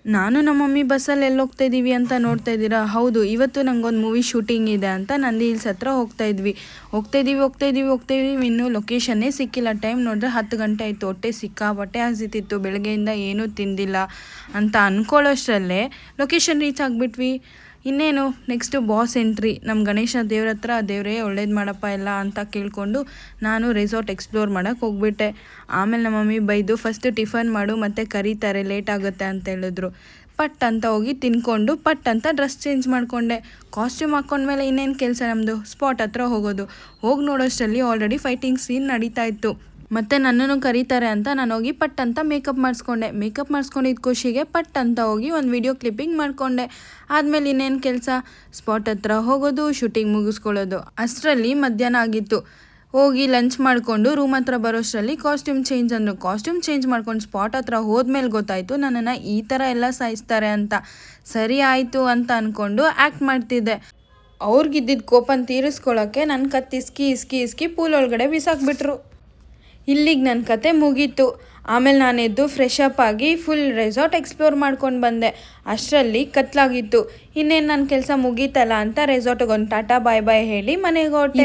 ನಾನು ನಮ್ಮ ಮಮ್ಮಿ ಬಸ್ಸಲ್ಲಿ ಎಲ್ಲಿ ಹೋಗ್ತಾ ಇದ್ದೀವಿ ಅಂತ ನೋಡ್ತಾ ಇದ್ದೀರಾ? ಹೌದು, ಇವತ್ತು ನಂಗೊಂದು ಮೂವಿ ಶೂಟಿಂಗ್ ಇದೆ ಅಂತ ನಂದಿ ಹಿಲ್ಸ್ ಹತ್ರ ಹೋಗ್ತಾ ಇದ್ವಿ. ಇನ್ನೂ ಲೊಕೇಶನ್ನೇ ಸಿಕ್ಕಿಲ್ಲ. ಟೈಮ್ ನೋಡಿದ್ರೆ 10 ಗಂಟೆ ಆಯಿತು. ಹೊಟ್ಟೆ ಸಿಕ್ಕಾಪಟ್ಟೆ ಹಸಿತಿತ್ತು. ಬೆಳಗ್ಗೆಯಿಂದ ಏನೂ ತಿಂದಿಲ್ಲ ಅಂತ ಅಂದ್ಕೊಳ್ಳೋಷ್ಟರಲ್ಲೇ ಲೊಕೇಶನ್ ರೀಚ್ ಆಗಿಬಿಟ್ವಿ. ಇನ್ನೇನು ನೆಕ್ಸ್ಟು ಬಾಸ್ ಎಂಟ್ರಿ. ನಮ್ಮ ಗಣೇಶ ದೇವ್ರ ಹತ್ರ ದೇವರೇ ಒಳ್ಳೇದು ಮಾಡಪ್ಪ ಎಲ್ಲ ಅಂತ ಕೇಳಿಕೊಂಡು ನಾನು ರೆಸಾರ್ಟ್ ಎಕ್ಸ್ಪ್ಲೋರ್ ಮಾಡೋಕ್ಕೆ ಹೋಗ್ಬಿಟ್ಟೆ. ಆಮೇಲೆ ನಮ್ಮ ಮಮ್ಮಿ ಬೈದು ಫಸ್ಟು ಟಿಫನ್ ಮಾಡು ಮತ್ತು ಕರೀತಾರೆ ಲೇಟ್ ಆಗುತ್ತೆ ಅಂತ ಹೇಳಿದ್ರು. ಪಟ್ ಅಂತ ಹೋಗಿ ತಿನ್ಕೊಂಡು ಪಟ್ ಅಂತ ಡ್ರೆಸ್ ಚೇಂಜ್ ಮಾಡಿಕೊಂಡೆ. ಕಾಸ್ಟ್ಯೂಮ್ ಹಾಕ್ಕೊಂಡ್ಮೇಲೆ ಇನ್ನೇನು ಕೆಲಸ ನಮ್ಮದು? ಸ್ಪಾಟ್ ಹತ್ರ ಹೋಗೋದು. ಹೋಗಿ ನೋಡೋಷ್ಟರಲ್ಲಿ ಆಲ್ರೆಡಿ ಫೈಟಿಂಗ್ ಸೀನ್ ನಡೀತಾ ಇತ್ತು. ಮತ್ತು ನನ್ನನ್ನು ಕರೀತಾರೆ ಅಂತ ನಾನು ಹೋಗಿ ಪಟ್ ಅಂತ ಮೇಕಪ್ ಮಾಡಿಸ್ಕೊಂಡಿದ್ದ ಖುಷಿಗೆ ಪಟ್ ಅಂತ ಹೋಗಿ ಒಂದು ವಿಡಿಯೋ ಕ್ಲಿಪ್ಪಿಂಗ್ ಮಾಡಿಕೊಂಡೆ. ಆದಮೇಲೆ ಇನ್ನೇನು ಕೆಲಸ? ಸ್ಪಾಟ್ ಹತ್ರ ಹೋಗೋದು, ಶೂಟಿಂಗ್ ಮುಗಿಸ್ಕೊಳ್ಳೋದು. ಅಷ್ಟರಲ್ಲಿ ಮಧ್ಯಾಹ್ನ ಆಗಿತ್ತು. ಹೋಗಿ ಲಂಚ್ ಮಾಡಿಕೊಂಡು ರೂಮ್ ಹತ್ರ ಬರೋಷ್ಟರಲ್ಲಿ ಕಾಸ್ಟ್ಯೂಮ್ ಚೇಂಜ್ ಮಾಡ್ಕೊಂಡು ಸ್ಪಾಟ್ ಹತ್ರ ಹೋದ್ಮೇಲೆ ಗೊತ್ತಾಯಿತು ನನ್ನನ್ನು ಈ ಥರ ಎಲ್ಲ ಸಾಯಿಸ್ತಾರೆ ಅಂತ. ಸರಿ ಆಯಿತು ಅಂತ ಅಂದ್ಕೊಂಡು ಆ್ಯಕ್ಟ್ ಮಾಡ್ತಿದ್ದೆ. ಅವ್ರಿಗಿದ್ದಿದ್ದ ಕೋಪನ ತೀರಿಸ್ಕೊಳ್ಳೋಕ್ಕೆ ನನ್ನ ಕತ್ತಿ ಇಸ್ಕಿ ಪೂಲ್ ಒಳಗಡೆ ಬಿಸಾಕ್ಬಿಟ್ರು. ಇಲ್ಲಿಗೆ ನನ್ನ ಕತೆ ಮುಗೀತು. ಆಮೇಲೆ ನಾನು ಎದ್ದು ಫ್ರೆಶ್ ಅಪ್ ಆಗಿ ಫುಲ್ ರೆಸಾರ್ಟ್ ಎಕ್ಸ್ಪ್ಲೋರ್ ಮಾಡ್ಕೊಂಡು ಬಂದೆ. ಅಷ್ಟರಲ್ಲಿ ಕತ್ಲಾಗಿತ್ತು. ಇನ್ನೇನು ನನ್ನ ಕೆಲಸ ಮುಗೀತಲ್ಲ ಅಂತ ರೆಸಾರ್ಟಿಗೆ ಒಂದು ಟಾಟಾ ಬಾಯ್ ಹೇಳಿ ಮನೆಗೆ ಹೊರಟೆ.